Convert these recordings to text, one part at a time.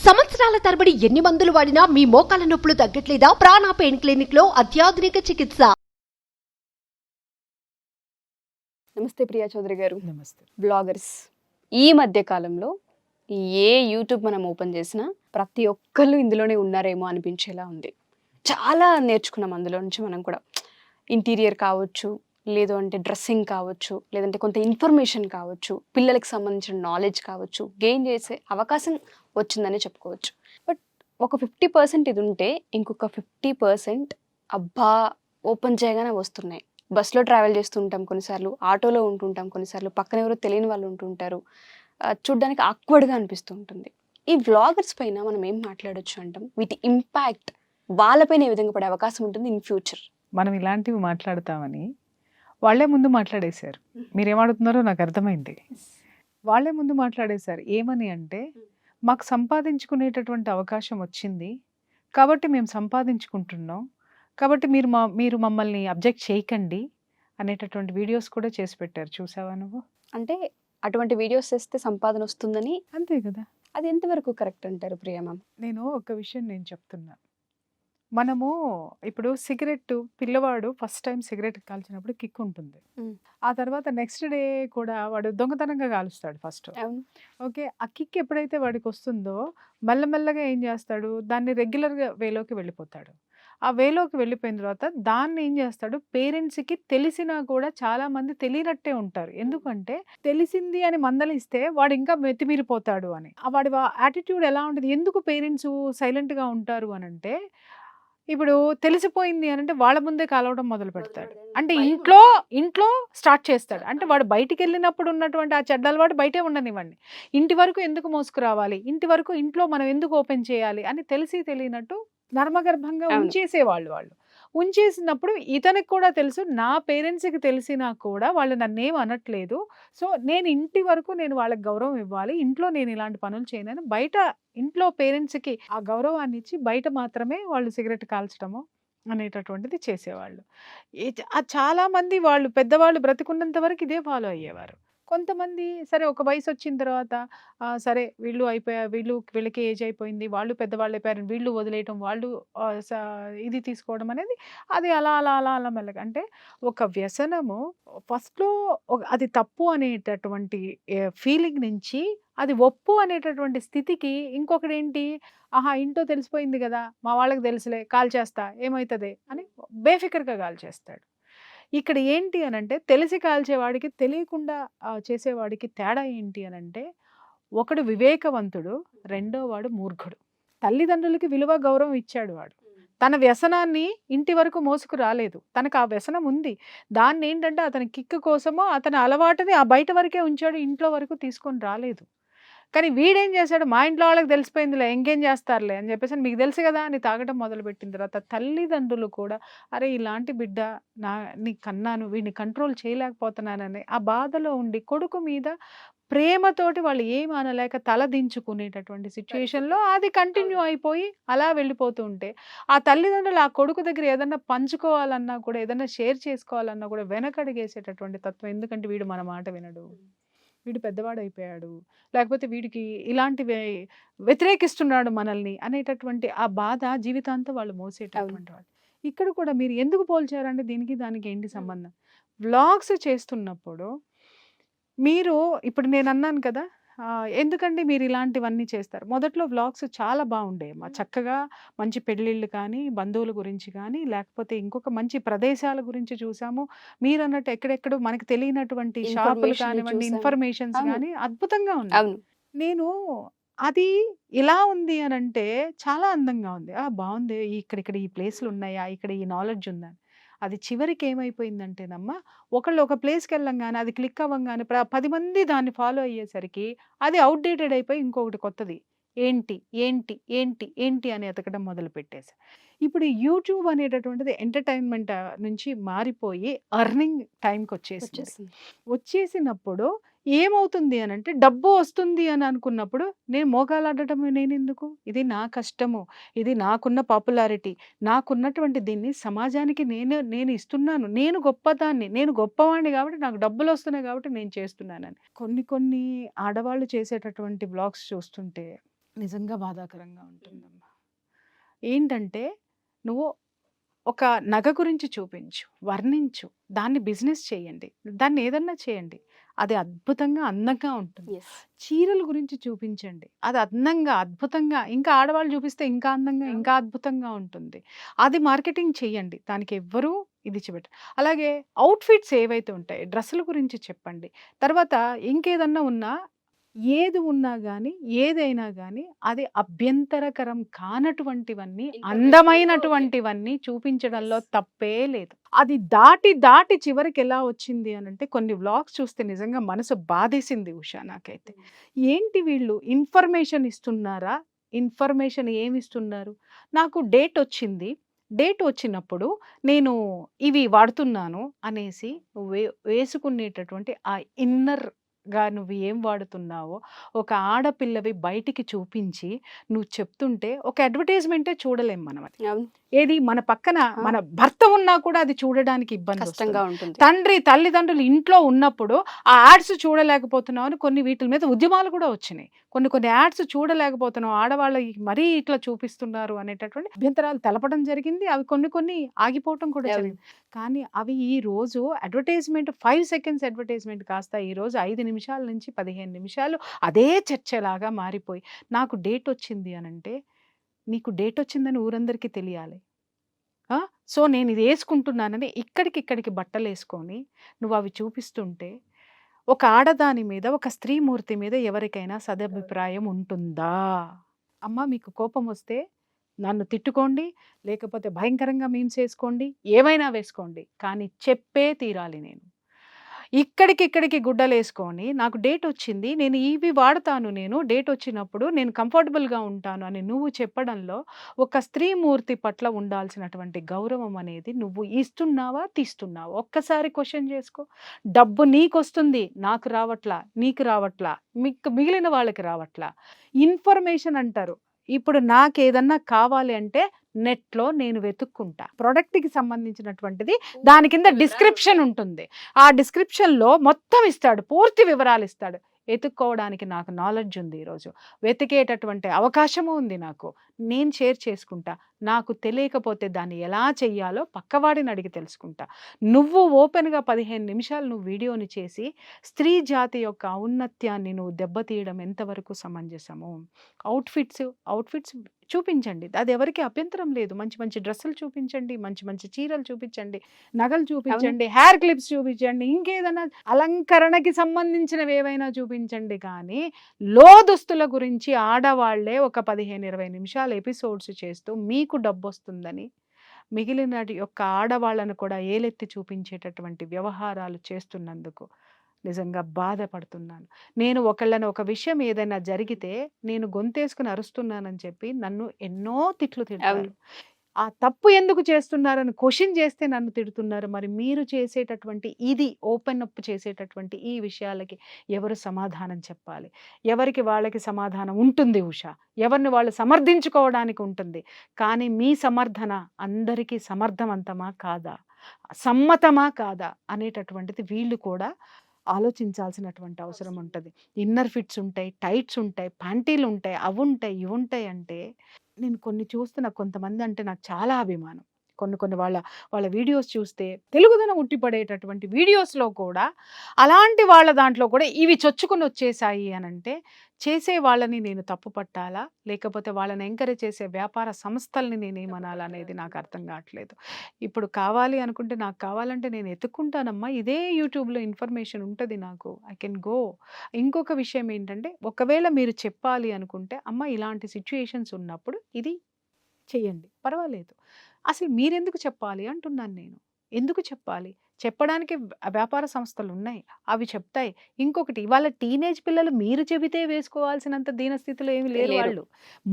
సంవత్సరాల తరబడి ఎన్ని మందులు వాడినా మీ మోకాల నొప్పులు తగ్గట్లేదా? ప్రాణ పెయిన్ క్లినిక్ లో అత్యాధునిక చికిత్స. నమస్తే ప్రియా చౌదరి గారు. నమస్తే. బ్లాగర్స్ ఈ మధ్య కాలంలో ఏ యూట్యూబ్ మనం ఓపెన్ చేసినా ప్రతి ఒక్కళ్ళు ఇందులోనే ఉన్నారేమో అనిపించేలా ఉంది. చాలా నేర్చుకున్నాం అందులో నుంచి మనం కూడా. ఇంటీరియర్ కావచ్చు, లేదు అంటే డ్రెస్సింగ్ కావచ్చు, లేదంటే కొంత ఇన్ఫర్మేషన్ కావచ్చు, పిల్లలకు సంబంధించిన నాలెడ్జ్ కావచ్చు, గెయిన్ చేసే అవకాశం వచ్చిందని చెప్పుకోవచ్చు. బట్ ఒక 50% ఇది ఉంటే ఇంకొక 50% అబ్బా ఓపెన్ చేయగానే వస్తున్నాయి. బస్సులో ట్రావెల్ చేస్తూ ఉంటాం కొన్నిసార్లు, ఆటోలో ఉంటుంటాం కొన్నిసార్లు, పక్కన ఎవరో తెలియని వాళ్ళు ఉంటుంటారు, చూడ్డానికి ఆక్వర్డ్గా అనిపిస్తూ ఉంటుంది. ఈ వ్లాగర్స్ పైన మనం ఏం మాట్లాడొచ్చు అంటాం? వీటి ఇంపాక్ట్ వాళ్ళపైన ఏ విధంగా పడే అవకాశం ఉంటుంది ఇన్ ఫ్యూచర్? మనం ఇలాంటివి మాట్లాడతామని వాళ్ళే ముందు మాట్లాడేశారు. మీరేమడుతున్నారో నాకు అర్థమైంది. వాళ్ళే ముందు మాట్లాడేశారు. ఏమని అంటే, మాకు సంపాదించుకునేటటువంటి అవకాశం వచ్చింది కాబట్టి మేము సంపాదించుకుంటున్నాం, కాబట్టి మీరు మమ్మల్ని అబ్జెక్ట్ చేయకండి అనేటటువంటి వీడియోస్ కూడా చేసి పెట్టారు. చూసావా నువ్వు? అంటే అటువంటి వీడియోస్ చేస్తే సంపాదన వస్తుందని. అంతే కదా. అది ఎంతవరకు కరెక్ట్ అంటారు ప్రియా మ్యామ్? నేను ఒక విషయం చెప్తున్నా. మనము ఇప్పుడు సిగరెట్, పిల్లవాడు ఫస్ట్ టైం సిగరెట్ కాల్చినప్పుడు కిక్ ఉంటుంది. ఆ తర్వాత నెక్స్ట్ డే కూడా వాడు దొంగతనంగా కాలుస్తాడు ఫస్ట్. ఓకే, ఆ కిక్ ఎప్పుడైతే వాడికి వస్తుందో మెల్లమెల్లగా ఏం చేస్తాడు, దాన్ని రెగ్యులర్గా వేలోకి వెళ్ళిపోతాడు. ఆ వేలోకి వెళ్ళిపోయిన తర్వాత దాన్ని ఏం చేస్తాడు, పేరెంట్స్కి తెలిసినా కూడా చాలా మంది తెలియనట్టే ఉంటారు. ఎందుకంటే తెలిసింది అని మందలిస్తే వాడు ఇంకా మెతిమీరిపోతాడు అని. వాడి యాటిట్యూడ్ ఎలా ఉంటుంది, ఎందుకు పేరెంట్స్ సైలెంట్గా ఉంటారు అని అంటే, ఇప్పుడు తెలిసిపోయింది అని అంటే వాళ్ళ ముందే కాలవడం మొదలు పెడతాడు. అంటే ఇంట్లో స్టార్ట్ చేస్తాడు. అంటే వాడు బయటికి వెళ్ళినప్పుడు ఉన్నటువంటి ఆ చెడ్డ అలవాటు బయటే ఉండనివ్వండి, ఇంటి వరకు ఎందుకు మోసుకురావాలి, ఇంట్లో మనం ఎందుకు ఓపెన్ చేయాలి అని తెలియనట్టు నర్మగర్భంగా ఉంచేసేవాళ్ళు. ఉంచేసినప్పుడు ఇతనికి కూడా తెలుసు, నా పేరెంట్స్కి తెలిసినా కూడా వాళ్ళు నన్నేం అనట్లేదు, సో నేను ఇంటి వరకు నేను వాళ్ళకి గౌరవం ఇవ్వాలి, ఇంట్లో నేను ఇలాంటి పనులు చేయను. బయట ఇంట్లో పేరెంట్స్కి ఆ గౌరవాన్ని ఇచ్చి బయట మాత్రమే వాళ్ళు సిగరెట్ కాల్చడము అనేటటువంటిది చేసేవాళ్ళు. చాలా మంది వాళ్ళు పెద్దవాళ్ళు బ్రతికున్నంత వరకు ఇదే ఫాలో అయ్యేవారు. కొంతమంది సరే ఒక వయసు వచ్చిన తర్వాత సరే వీళ్ళకి ఏజ్ అయిపోయింది, వాళ్ళు పెద్దవాళ్ళు అయిపోయారు, వీళ్ళు వదిలేయటం, వాళ్ళు ఇది తీసుకోవడం అనేది అది అలా అలా అలా అలా మెల్లగా. అంటే ఒక వ్యసనము ఫస్ట్లో అది తప్పు అనేటటువంటి ఫీలింగ్ నుంచి అది ఒప్పు అనేటటువంటి స్థితికి ఇంకొకటి ఏంటి, ఆహా ఇంట్లో తెలిసిపోయింది కదా, మా వాళ్ళకి తెలుసులే, కాల్ చేస్తా ఏమవుతుంది అని బేఫికర్గా కాల్ చేస్తాడు. ఇక్కడ ఏంటి అని అంటే, తెలిసి కాల్చేవాడికి తెలియకుండా చేసేవాడికి తేడా ఏంటి అని అంటే, ఒకడు వివేకవంతుడు, రెండో వాడు మూర్ఖుడు. తల్లిదండ్రులకి విలువ గౌరవం ఇచ్చాడు వాడు. తన వ్యసనాన్ని ఇంటి వరకు మోసుకు రాలేదు, తనకు ఆ వ్యసనం ఉంది, దాన్ని ఏంటంటే అతని కిక్ కోసమో అతని అలవాటుని ఆ బయట వరకే ఉంచాడు, ఇంట్లో వరకు తీసుకొని రాలేదు. కానీ వీడేం చేశాడు, మా ఇంట్లో వాళ్ళకి తెలిసిపోయిందిలే, ఇంకేం చేస్తారులే అని చెప్పేసి మీకు తెలుసు కదా అని తాగడం మొదలుపెట్టిన తర్వాత తల్లిదండ్రులు కూడా అరే ఇలాంటి బిడ్డ నీ కన్నాను, వీడిని కంట్రోల్ చేయలేకపోతున్నానని ఆ బాధలో ఉండి కొడుకు మీద ప్రేమతోటి వాళ్ళు ఏం అనలేక తల దించుకునేటటువంటి సిచ్యువేషన్లో అది కంటిన్యూ అయిపోయి అలా వెళ్ళిపోతూ ఉంటే, ఆ తల్లిదండ్రులు ఆ కొడుకు దగ్గర ఏదన్నా పంచుకోవాలన్నా కూడా, ఏదన్నా షేర్ చేసుకోవాలన్నా కూడా వెనకడిగేసేటటువంటి తత్వం. ఎందుకంటే వీడు మన మాట వినడు, వీడు పెద్దవాడు అయిపోయాడు, లేకపోతే వీడికి ఇలాంటివి వ్యతిరేకిస్తున్నాడు మనల్ని అనేటటువంటి ఆ బాధ జీవితాంతం వాళ్ళు మోసేటటువంటి వాళ్ళు. ఇక్కడ కూడా మీరు ఎందుకు పోల్చారంటే దానికి ఏంటి సంబంధం? వ్లాగ్స్ చేస్తున్నప్పుడు మీరు ఇప్పుడు నేను అన్నాను కదా, ఎందుకంటే మీరు ఇలాంటివన్నీ చేస్తారు. మొదట్లో వ్లాగ్స్ చాలా బాగుండే, చక్కగా మంచి పెళ్ళిళ్ళు కానీ, బంధువుల గురించి కానీ, లేకపోతే ఇంకొక మంచి ప్రదేశాల గురించి చూసాము. మీరు అన్నట్టు ఎక్కడెక్కడో మనకి తెలియనటువంటి షాపులు కానివ్వండి, ఇన్ఫర్మేషన్స్ కానీ అద్భుతంగా ఉన్నాయి. నేను అది ఇలా ఉంది అని అంటే చాలా అందంగా ఉంది, బాగుంది, ఇక్కడ ఈ ప్లేస్లు ఉన్నాయా, ఇక్కడ ఈ నాలెడ్జ్ ఉందా. అది చివరికి ఏమైపోయిందంటేనమ్మా, ఒకళ్ళు ఒక ప్లేస్కి వెళ్ళంగానే అది క్లిక్ అవ్వగానే 10 మంది దాన్ని ఫాలో అయ్యేసరికి అది అవుట్డేటెడ్ అయిపోయి ఇంకొకటి కొత్తది ఏంటి ఏంటి ఏంటి ఏంటి అని ఎతకడం మొదలు పెట్టేసి, ఇప్పుడు యూట్యూబ్ అనేటటువంటిది ఎంటర్టైన్మెంట్ నుంచి మారిపోయి అర్నింగ్ టైంకి వచ్చేసింది. వచ్చేసినప్పుడు ఏమవుతుంది అని అంటే డబ్బు వస్తుంది అని అనుకున్నప్పుడు నేను మోకాలాడటం నేనెందుకు? ఇది నా కష్టము, ఇది నాకున్న పాపులారిటీ, నాకున్నటువంటి దీన్ని సమాజానికి నేను ఇస్తున్నాను, నేను గొప్పదాన్ని, నేను గొప్పవాడిని కాబట్టి నాకు డబ్బులు వస్తున్నాయి కాబట్టి నేను చేస్తున్నానని. కొన్ని ఆడవాళ్ళు చేసేటటువంటి వ్లాగ్స్ చూస్తుంటే నిజంగా బాధాకరంగా ఉంటుందమ్మా. ఏంటంటే నువ్వు ఒక నగ గురించి చూపించు, వర్ణించు, దాన్ని బిజినెస్ చేయండి, దాన్ని ఏదన్నా చేయండి, అది అద్భుతంగా అందంగా ఉంటుంది. చీరల గురించి చూపించండి, అది అందంగా అద్భుతంగా, ఇంకా ఆడవాళ్ళు చూపిస్తే ఇంకా అందంగా ఇంకా అద్భుతంగా ఉంటుంది. అది మార్కెటింగ్ చేయండి, దానికి ఎవ్వరూ ఇది చూపెట్టారు. అలాగే అవుట్ఫిట్స్ ఏవైతే ఉంటాయి డ్రెస్సుల గురించి చెప్పండి. తర్వాత ఇంకేదన్నా ఉన్నా ఏది ఉన్నా కానీ ఏదైనా కానీ అది అభ్యంతరకరం కానటువంటివన్నీ అందమైనటువంటివన్నీ చూపించడంలో తప్పే లేదు. అది దాటి చివరికి ఎలా వచ్చింది అని అంటే కొన్ని వ్లాగ్స్ చూస్తే నిజంగా మనసు బాధేసింది ఉషా నాకైతే. ఏంటి వీళ్ళు ఇన్ఫర్మేషన్ ఇస్తున్నారా? ఇన్ఫర్మేషన్ ఏమి ఇస్తున్నారు? నాకు డేట్ వచ్చింది, డేట్ వచ్చినప్పుడు నేను ఇవి వాడుతున్నాను అనేసి వేసుకునేటటువంటి ఆ ఇన్నర్ గా నువ్వు ఏం వాడుతున్నావో ఒక ఆడపిల్లవి బయటికి చూపించి నువ్వు చెప్తుంటే ఒక అడ్వర్టైజ్మెంటే చూడలేం మనం. అది ఏది మన పక్కన మన భర్త ఉన్నా కూడా అది చూడడానికి ఇబ్బంది కష్టంగా ఉంటుంది. తల్లిదండ్రులు ఇంట్లో ఉన్నప్పుడు ఆ యాడ్స్ చూడలేకపోతున్నావు అని కొన్ని వీటి మీద ఉద్యమాలు కూడా వచ్చినాయి. కొన్ని యాడ్స్ చూడలేకపోతున్నావు, ఆడవాళ్ళకి మరీ ఇట్లా చూపిస్తున్నారు అనేటటువంటి అభ్యంతరాలు తెలపడం జరిగింది. అవి కొన్ని ఆగిపోవటం కూడా జరిగింది. కానీ అవి ఈ రోజు అడ్వర్టైజ్మెంట్ 5 సెకండ్స్ అడ్వర్టైజ్మెంట్ కాస్త ఈ రోజు 5 నిమిషాల నుంచి 15 నిమిషాలు అదే చర్చలాగా మారిపోయి నాకు డేట్ వచ్చింది అనంటే నీకు డేట్ వచ్చిందని ఊరందరికీ తెలియాలి. సో నేను ఇది వేసుకుంటున్నానని ఇక్కడికి బట్టలు వేసుకొని నువ్వు అవి చూపిస్తుంటే ఒక ఆడదాని మీద, ఒక స్త్రీమూర్తి మీద ఎవరికైనా సదభిప్రాయం ఉంటుందా? అమ్మ మీకు కోపం వస్తే నన్ను తిట్టుకోండి, లేకపోతే భయంకరంగా మీమ్స్ వేసుకోండి, ఏమైనా వేసుకోండి, కానీ చెప్పే తీరాలి. నేను ఇక్కడికి గుడ్డలు వేసుకొని నాకు డేట్ వచ్చింది, నేను ఇవి వాడతాను, నేను డేట్ వచ్చినప్పుడు నేను కంఫర్టబుల్గా ఉంటాను అని నువ్వు చెప్పడంలో ఒక స్త్రీమూర్తి పట్ల ఉండాల్సినటువంటి గౌరవం అనేది నువ్వు ఇస్తున్నావా తీస్తున్నావా? ఒక్కసారి క్వశ్చన్ చేసుకో. డబ్బు నీకు వస్తుంది, నాకు రావట్లా, నీకు రావట్లా, మిగిలిన వాళ్ళకి రావట్లా. ఇన్ఫర్మేషన్ అంటారు. ఇప్పుడు నాకు ఏదన్నా కావాలి అంటే నెట్లో నేను వెతుక్కుంటా. ప్రొడక్ట్కి సంబంధించినటువంటిది దాని కింద డిస్క్రిప్షన్ ఉంటుంది. ఆ డిస్క్రిప్షన్లో మొత్తం ఇస్తాడు, పూర్తి వివరాలు ఇస్తాడు. వెతుక్కోవడానికి నాకు నాలెడ్జ్ ఉంది, ఈరోజు వెతికేటటువంటి అవకాశము ఉంది నాకు. నేను షేర్ చేసుకుంటా. నాకు తెలియకపోతే దాన్ని ఎలా చెయ్యాలో పక్కవాడిని అడిగి తెలుసుకుంటా. నువ్వు ఓపెన్గా 15 నిమిషాలు నువ్వు వీడియోని చేసి స్త్రీ జాతి యొక్క ఔన్నత్యాన్ని నువ్వు దెబ్బతీయడం ఎంతవరకు సమంజసము? అవుట్ఫిట్స్ చూపించండి, అది ఎవరికి అభ్యంతరం లేదు. మంచి డ్రెస్సులు చూపించండి, మంచి చీరలు చూపించండి, నగలు చూపించండి, హెయిర్ క్లిప్స్ చూపించండి, ఇంకేదైనా అలంకరణకి సంబంధించినవి ఏవైనా చూపించండి. కానీ లోదుస్తుల గురించి ఆడవాళ్లే ఒక 15-20 నిమిషాలు ఎపిసోడ్స్ చేస్తూ మీకు డబ్బు వస్తుందని మిగిలిన యొక్క ఆడవాళ్ళను కూడా ఏలెత్తి చూపించేటటువంటి వ్యవహారాలు చేస్తున్నందుకు నిజంగా బాధపడుతున్నాను. నేను ఒక విషయం ఏదైనా జరిగితే నేను గొంతేసుకుని అరుస్తున్నానని చెప్పి నన్ను ఎన్నో తిట్లు తిట్టారు. ఆ తప్పు ఎందుకు చేస్తున్నారని క్వశ్చన్ చేస్తే నన్ను తిడుతున్నారు. మరి మీరు చేసేటటువంటి ఇది ఓపెన్ అప్ చేసేటటువంటి ఈ విషయాలకి ఎవరు సమాధానం చెప్పాలి? ఎవరికి వాళ్ళకి సమాధానం ఉంటుంది ఉషా, ఎవరిని వాళ్ళు సమర్థించుకోవడానికి ఉంటుంది. కానీ మీ సమర్థన అందరికీ సమర్థవంతమా కాదా, సమ్మతమా కాదా అనేటటువంటిది వీళ్ళు కూడా ఆలోచించాల్సినటువంటి అవసరం ఉంటుంది. ఇన్నర్ ఫిట్స్ ఉంటాయి, టైట్స్ ఉంటాయి, ప్యాంటీలు ఉంటాయి, అవి ఉంటాయి, ఇవి ఉంటాయి. అంటే నేను కొన్ని చూస్తున్న కొంతమంది అంటే నాకు చాలా అభిమానం. కొన్ని వాళ్ళ వీడియోస్ చూస్తే తెలుగుదనం ఉట్టిపడేటటువంటి వీడియోస్లో కూడా అలాంటి వాళ్ళ దాంట్లో కూడా ఇవి చొచ్చుకొని వచ్చేసాయి అని అంటే చేసే వాళ్ళని నేను తప్పు పట్టాలా, లేకపోతే వాళ్ళని ఎంకరేజ్ చేసే వ్యాపార సంస్థల్ని నేనేమనాలా అనేది నాకు అర్థం కావట్లేదు. ఇప్పుడు కావాలి అనుకుంటే నాకు కావాలంటే నేను ఎత్తుక్కుంటానమ్మా, ఇదే యూట్యూబ్లో ఇన్ఫర్మేషన్ ఉంటుంది నాకు, ఐ కెన్ గో. ఇంకొక విషయం ఏంటంటే ఒకవేళ మీరు చెప్పాలి అనుకుంటే అమ్మ ఇలాంటి సిచ్యుయేషన్స్ ఉన్నప్పుడు ఇది చెయ్యండి, పర్వాలేదు. అసలు మీరెందుకు చెప్పాలి అంటున్నాను నేను. ఎందుకు చెప్పాలి? చెప్పడానికి వ్యాపార సంస్థలు ఉన్నాయి, అవి చెప్తాయి. ఇంకొకటి, ఇవాళ టీనేజ్ పిల్లలు మీరు చెబితే వేసుకోవాల్సినంత దీనస్థితిలో ఏమి లేరు లేరు. వాళ్ళు.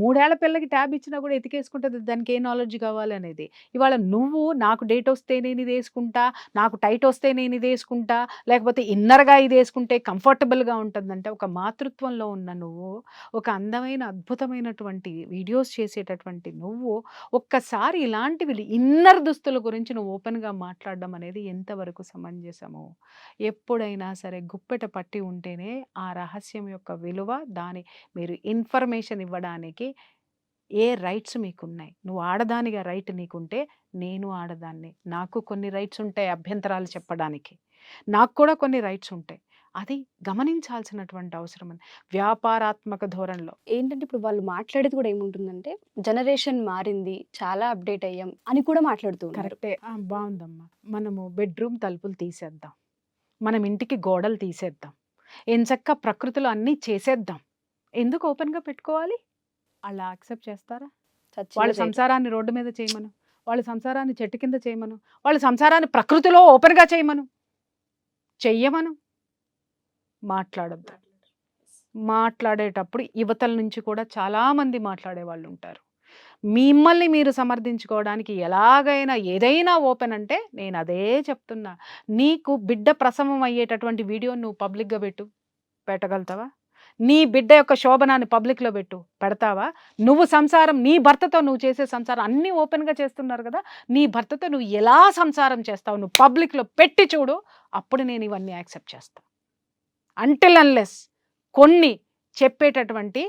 3 ఏళ్ల పిల్లకి ట్యాబ్ ఇచ్చినా కూడా ఎతికేసుకుంటది దానికి ఏ నాలెడ్జ్ కావాలనేది. ఇవాళ నువ్వు నాకు డేట్ వస్తే నేను ఇది వేసుకుంటా, నాకు టైట్ వస్తే నేను ఇది వేసుకుంటా, లేకపోతే ఇన్నర్గా ఇది వేసుకుంటే కంఫర్టబుల్గా ఉంటుందంటే, ఒక మాతృత్వంలో ఉన్న నువ్వు, ఒక అందమైన అద్భుతమైనటువంటి వీడియోస్ చేసేటటువంటి నువ్వు, ఒక్కసారి ఇలాంటివి ఇన్నర్ దుస్తుల గురించి నువ్వు ఓపెన్గా మాట్లాడడం అనేది ఎంతవరకు సమంజసము? ఎప్పుడైనా సరే గుప్పెట పట్టి ఉంటేనే ఆ రహస్యం యొక్క విలువ, దాని మీరు ఇన్ఫర్మేషన్ ఇవ్వడానికి ఏ రైట్స్ మీకున్నాయి. నువ్వు ఆడదానిగా రైట్ నీకుంటే, నేను ఆడదాన్ని, నాకు కొన్ని రైట్స్ ఉంటాయి అభ్యంతరాలు చెప్పడానికి, నాకు కూడా కొన్ని రైట్స్ ఉంటాయి. అది గమనించాల్సినటువంటి అవసరం ఉంది వ్యాపారాత్మక ధోరణిలో. ఏంటంటే ఇప్పుడు వాళ్ళు మాట్లాడేది కూడా ఏముంటుందంటే జనరేషన్ మారింది, చాలా అప్డేట్ అయ్యాం అని కూడా మాట్లాడుతూ ఉన్నారు. కరెక్టే. బాగుందమ్మా. మనము బెడ్రూమ్ తలుపులు తీసేద్దాం, మనం ఇంటికి గోడలు తీసేద్దాం, ఎంచక్క ప్రకృతిలో అన్నీ చేసేద్దాం. ఎందుకు ఓపెన్గా పెట్టుకోవాలి? అలా యాక్సెప్ట్ చేస్తారా? చచ్చినా వాళ్ళ చేయరు. సంసారాన్ని రోడ్డు మీద చేయమను, వాళ్ళ సంసారాన్ని చెట్టు కింద చేయమను, వాళ్ళ సంసారాన్ని ప్రకృతిలో ఓపెన్గా చేయమను, చెయ్యమను. మాట్లాడొద్దు. మాట్లాడేటప్పుడు యువతల నుంచి కూడా చాలామంది మాట్లాడే వాళ్ళు ఉంటారు. మిమ్మల్ని మీరు సమర్థించుకోవడానికి ఎలాగైనా ఏదైనా ఓపెన్ అంటే, నేను అదే చెప్తున్నా. నీకు బిడ్డ ప్రసవం అయ్యేటటువంటి వీడియో నువ్వు పబ్లిక్గా పెట్టగలుగుతావా? నీ బిడ్డ యొక్క శోభనాన్ని పబ్లిక్లో పెడతావా? నువ్వు సంసారం, నీ భర్తతో నువ్వు చేసే సంసారం అన్నీ ఓపెన్గా చేస్తున్నారు కదా, నీ భర్తతో నువ్వు ఎలా సంసారం చేస్తావు నువ్వు పబ్లిక్లో పెట్టి చూడు, అప్పుడు నేను ఇవన్నీ యాక్సెప్ట్ చేస్తాను. అంటిల్ అన్లెస్ కొన్ని చెప్పేటటువంటి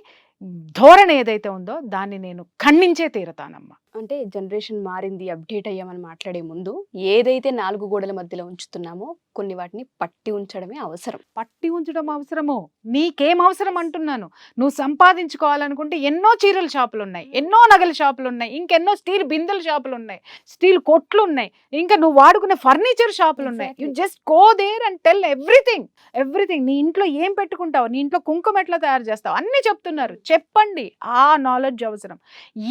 ధోరణి ఏదైతే ఉందో దాన్ని నేను ఖండించే తీరతానమ్మా. అంటే జనరేషన్ మారింది, అప్డేట్ అయ్యామని మాట్లాడే ముందు ఏదైతే 4 గోడల మధ్యలో ఉంచుతున్నామో కొన్ని వాటిని పట్టి ఉంచడమే అవసరం. పట్టి ఉంచడం అవసరము, నీకేం అవసరం అంటున్నాను. నువ్వు సంపాదించుకోవాలనుకుంటే ఎన్నో చీరల షాపులు ఉన్నాయి, ఎన్నో నగల షాపులు ఉన్నాయి, ఇంకెన్నో స్టీల్ బిందెల షాపులు ఉన్నాయి, స్టీల్ కొట్లు ఉన్నాయి, ఇంకా నువ్వు వాడుకునే ఫర్నిచర్ షాపులు ఉన్నాయి. You just go there and tell everything. నీ ఇంట్లో ఏం పెట్టుకుంటావు, నీ ఇంట్లో కుంకుమ ఎట్లా తయారు చేస్తావు, అన్నీ చెప్తున్నారు. చెప్పండి. ఆ నాలెడ్జ్ అవసరం.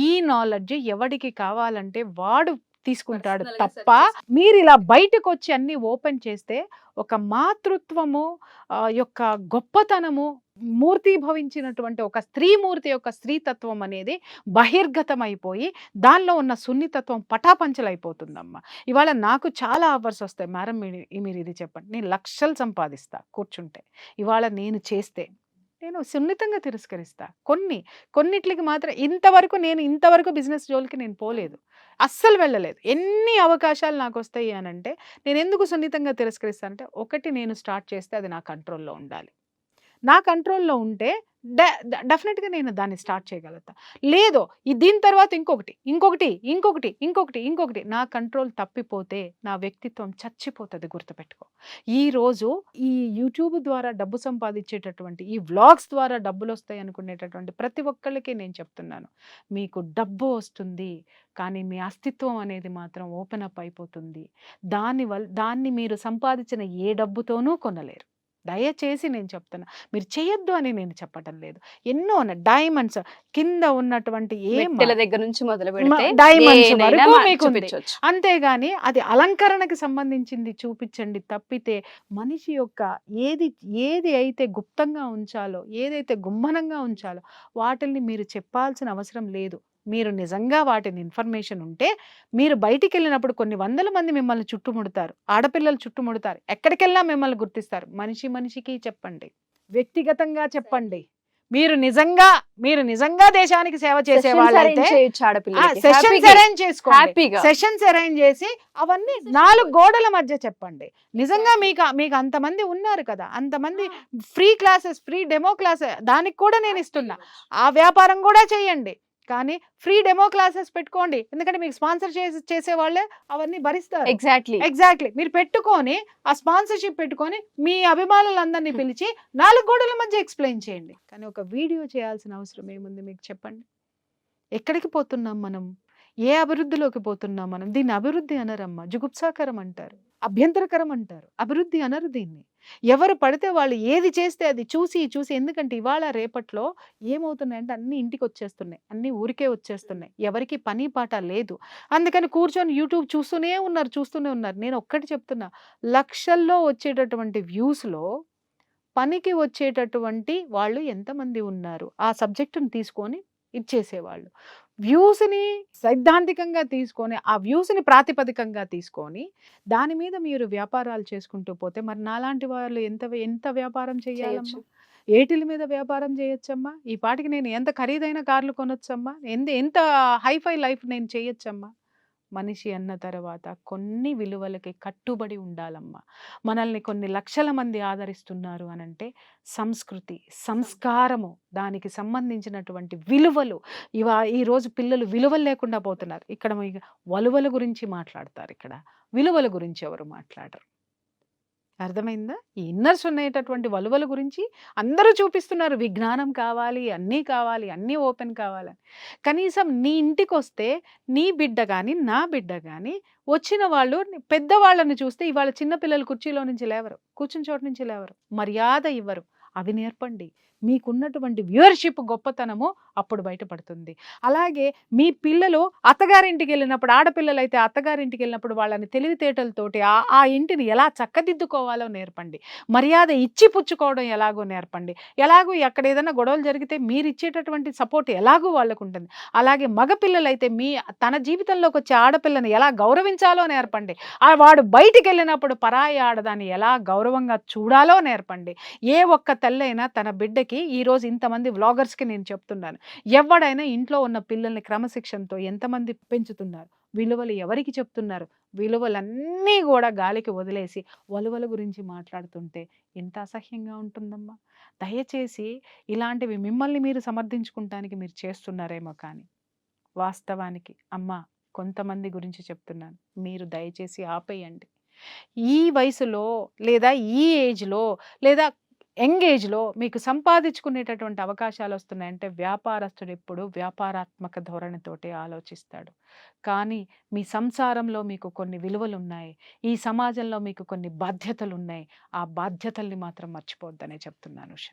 ఈ నాలెడ్జ్ ఎవడికి కావాలంటే వాడు తీసుకుంటాడు తప్ప, మీరు ఇలా బయటకు వచ్చి అన్ని ఓపెన్ చేస్తే ఒక మాతృత్వము యొక్క గొప్పతనము మూర్తిభవించినటువంటి ఒక స్త్రీమూర్తి యొక్క స్త్రీతత్వం అనేది బహిర్గతమైపోయి దానిలో ఉన్న సున్నితత్వం పటాపంచలైపోతుందమ్మా. ఇవాళ నాకు చాలా ఆఫర్స్ వస్తాయి, మేడం మీరు ఇది చెప్పండి, నేను లక్షలు సంపాదిస్తా కూర్చుంటే. ఇవాళ నేను చేస్తే నేను సున్నితంగా తిరస్కరిస్తా. కొన్నిట్లకి మాత్రం ఇంతవరకు బిజినెస్ జోలికి నేను పోలేదు, అస్సలు వెళ్ళలేదు. ఎన్ని అవకాశాలు నాకు వస్తాయి అని అంటే నేను ఎందుకు సున్నితంగా తిరస్కరిస్తా అంటే, ఒకటి, నేను స్టార్ట్ చేస్తే అది నా కంట్రోల్లో ఉండాలి. నా కంట్రోల్లో ఉంటే డెఫినెట్గా నేను దాన్ని స్టార్ట్ చేయగలుగుతా. లేదు దీని తర్వాత ఇంకొకటి నా కంట్రోల్ తప్పిపోతే నా వ్యక్తిత్వం చచ్చిపోతుంది. గుర్తుపెట్టుకో. ఈరోజు ఈ యూట్యూబ్ ద్వారా డబ్బు సంపాదించేటటువంటి, ఈ వ్లాగ్స్ ద్వారా డబ్బులు వస్తాయి అనుకునేటటువంటి ప్రతి ఒక్కళ్ళకి నేను చెప్తున్నాను, మీకు డబ్బు వస్తుంది కానీ మీ అస్తిత్వం అనేది మాత్రం ఓపెన్ అప్ అయిపోతుంది. దాన్ని మీరు సంపాదించిన ఏ డబ్బుతోనూ కొనలేరు. దయచేసి నేను చెప్తున్నా, మీరు చేయొద్దు అని నేను చెప్పటం లేదు. ఎన్నో డైమండ్స్ కింద ఉన్నటువంటి వ్యక్తుల దగ్గర నుంచి మొదలు పెడితే డైమండ్స్ దేన్నైనా వరకు మీకు ఉంది. చూపించొచ్చు. అంతేగాని అది అలంకరణకి సంబంధించింది చూపించండి తప్పితే, మనిషి యొక్క ఏది అయితే గుప్తంగా ఉంచాలో, ఏదైతే గుమ్మనంగా ఉంచాలో వాటిని మీరు చెప్పాల్సిన అవసరం లేదు. మీరు నిజంగా వాటిని ఇన్ఫర్మేషన్ ఉంటే, మీరు బయటికి వెళ్ళినప్పుడు కొన్ని వందల మంది మిమ్మల్ని చుట్టుముడతారు, ఆడపిల్లలు చుట్టుముడతారు, ఎక్కడికెళ్ళినా మిమ్మల్ని గుర్తిస్తారు. మనిషికి చెప్పండి, వ్యక్తిగతంగా చెప్పండి. మీరు నిజంగా దేశానికి సేవ చేసే వాళ్ళైతే సెషన్స్ అరేంజ్ చేసుకోండి. సెషన్స్ అరేంజ్ చేసి అవన్నీ 4 గోడల మధ్య చెప్పండి. నిజంగా మీకు అంతమంది ఉన్నారు కదా, అంతమంది free classes, free demo class దానికి కూడా నేను ఇస్తున్నా. ఆ వ్యాపారం కూడా చేయండి, కానీ ఫ్రీ డెమో క్లాసెస్ పెట్టుకోండి. ఎందుకంటే మీకు స్పాన్సర్ చేసే వాళ్ళే అవన్నీ భరిస్తారు. ఎగ్జాక్ట్లీ. మీరు పెట్టుకొని ఆ స్పాన్సర్షిప్ పెట్టుకొని మీ అభిమానులందరినీ పిలిచి 4 గోడల మధ్య ఎక్స్ప్లెయిన్ చేయండి. కానీ ఒక వీడియో చేయాల్సిన అవసరం ఏముంది మీకు చెప్పండి? ఎక్కడికి పోతున్నాం మనం? ఏ అభివృద్ధిలోకి పోతున్నాం మనం? దీన్ని అభివృద్ధి అనరమ్మా, జుగుప్సాకరం అంటారు. అభ్యంతరకరం అంటారు. అభివృద్ధి అనరు దీన్ని. ఎవరు పడితే వాళ్ళు ఏది చేస్తే అది చూసి, చూసి ఎందుకంటే ఇవాళ రేపట్లో ఏమవుతున్నాయంటే అన్నీ ఇంటికొచ్చేస్తున్నాయి. అన్నీ ఊరికే వచ్చేస్తున్నాయి. ఎవరికీ పని పాట లేదు. అందుకని కూర్చొని యూట్యూబ్ చూస్తూనే ఉన్నారు, చూస్తూనే ఉన్నారు. నేను ఒక్కటి చెప్తున్నా, లక్షల్లో వచ్చేటటువంటి వ్యూస్‌లో పనికి వచ్చేటటువంటి వాళ్ళు ఎంతమంది ఉన్నారు? ఆ సబ్జెక్ట్‌ని తీసుకొని ఇచ్చేసేవాళ్ళు. వ్యూస్‌ని సైద్ధాంతికంగా తీసుకొని, ఆ వ్యూస్‌ని ప్రాతిపదికంగా తీసుకొని, దాని మీద మీరు వ్యాపారాలు చేసుకుంటూ పోతే మరి నాలాంటి వాళ్ళు ఎంత వ్యాపారం చేయొచ్చు. చేయాలమ్మా? ఏటిల మీద వ్యాపారం చేయొచ్చమ్మా? ఈ పాటికి నేను ఎంత ఖరీదైన కార్లు కొనొచ్చమ్మా? ఎంత హైఫై లైఫ్ నేను చేయొచ్చమ్మా? మనిషి అన్న తర్వాత కొన్ని విలువలకి కట్టుబడి ఉండాలమ్మా. మనల్ని కొన్ని లక్షల మంది ఆదరిస్తున్నారు అనంటే సంస్కృతి, సంస్కారము, దానికి సంబంధించినటువంటి విలువలు. ఈరోజు పిల్లలు విలువలు లేకుండా పోతున్నారు. ఇక్కడ వలువల గురించి మాట్లాడతారు, ఇక్కడ విలువల గురించి ఎవరు మాట్లాడరు. అర్థమైందా? ఈ ఇన్నర్స్ ఉండేటటువంటి వలువల గురించి అందరూ చూపిస్తున్నారు. విజ్ఞానం కావాలి, అన్నీ ఓపెన్ కావాలని. కనీసం నీ ఇంటికొస్తే నీ బిడ్డ గాని, నా బిడ్డ గాని వచ్చిన వాళ్ళు పెద్దవాళ్ళని చూస్తే ఇవాళ చిన్న పిల్లలు కుర్చీలో నుంచి లేవరు. కూర్చున్న చోటు నుంచి లేవరు. మర్యాద ఇవ్వరు. అవి నేర్పండి. మీకున్నటువంటి వ్యూవర్‌షిప్ గొప్పతనము అప్పుడు బయటపడుతుంది. అలాగే మీ పిల్లలు అత్తగారింటికి వెళ్ళినప్పుడు, ఆడపిల్లలైతే అత్తగారింటికి వెళ్ళినప్పుడు వాళ్ళని తెలివితేటలతోటి ఆ ఇంటిని ఎలా చక్కదిద్దుకోవాలో నేర్పండి. మర్యాద ఇచ్చి పుచ్చుకోవడం ఎలాగో నేర్పండి. ఎలాగో అక్కడ ఏదైనా గొడవలు జరిగితే మీరు ఇచ్చేటటువంటి సపోర్ట్ ఎలాగో వాళ్ళకు ఉంటుంది. అలాగే మగపిల్లలైతే తన జీవితంలోకి వచ్చే ఆడపిల్లని ఎలా గౌరవించాలో నేర్పండి. వాడు బయటికి వెళ్ళినప్పుడు పరాయి ఆడదాన్ని ఎలా గౌరవంగా చూడాలో నేర్పండి. ఏ ఒక్క తల్లైనా తన బిడ్డకి ఈరోజు ఇంతమంది వ్లాగర్స్కి నేను చెప్తున్నాను, ఎవడైనా ఇంట్లో ఉన్న పిల్లల్ని క్రమశిక్షణతో ఎంతమంది పెంచుతున్నారు? విలువలు ఎవరికి చెప్తున్నారు? విలువలన్నీ కూడా గాలికి వదిలేసి వలువల గురించి మాట్లాడుతుంటే ఎంత అసహ్యంగా ఉంటుందమ్మా. దయచేసి ఇలాంటివి మిమ్మల్ని మీరు సమర్థించుకుంటానికి మీరు చేస్తున్నారేమో, కానీ వాస్తవానికి అమ్మా కొంతమంది గురించి చెప్తున్నాను, మీరు దయచేసి ఆపేయండి. ఈ వయసులో లేదా ఈ ఏజ్లో లేదా యంగ్ ఏజ్‌లో మీకు సంపాదించుకునేటటువంటి అవకాశాలు వస్తున్నాయంటే వ్యాపారస్తుడు ఎప్పుడు వ్యాపారాత్మక ధోరణితోటి ఆలోచిస్తాడు. కానీ మీ సంసారంలో మీకు కొన్ని విలువలు ఉన్నాయి. ఈ సమాజంలో మీకు కొన్ని బాధ్యతలు ఉన్నాయి. ఆ బాధ్యతల్ని మాత్రం మర్చిపోవద్దనే చెప్తున్నాను ఉష.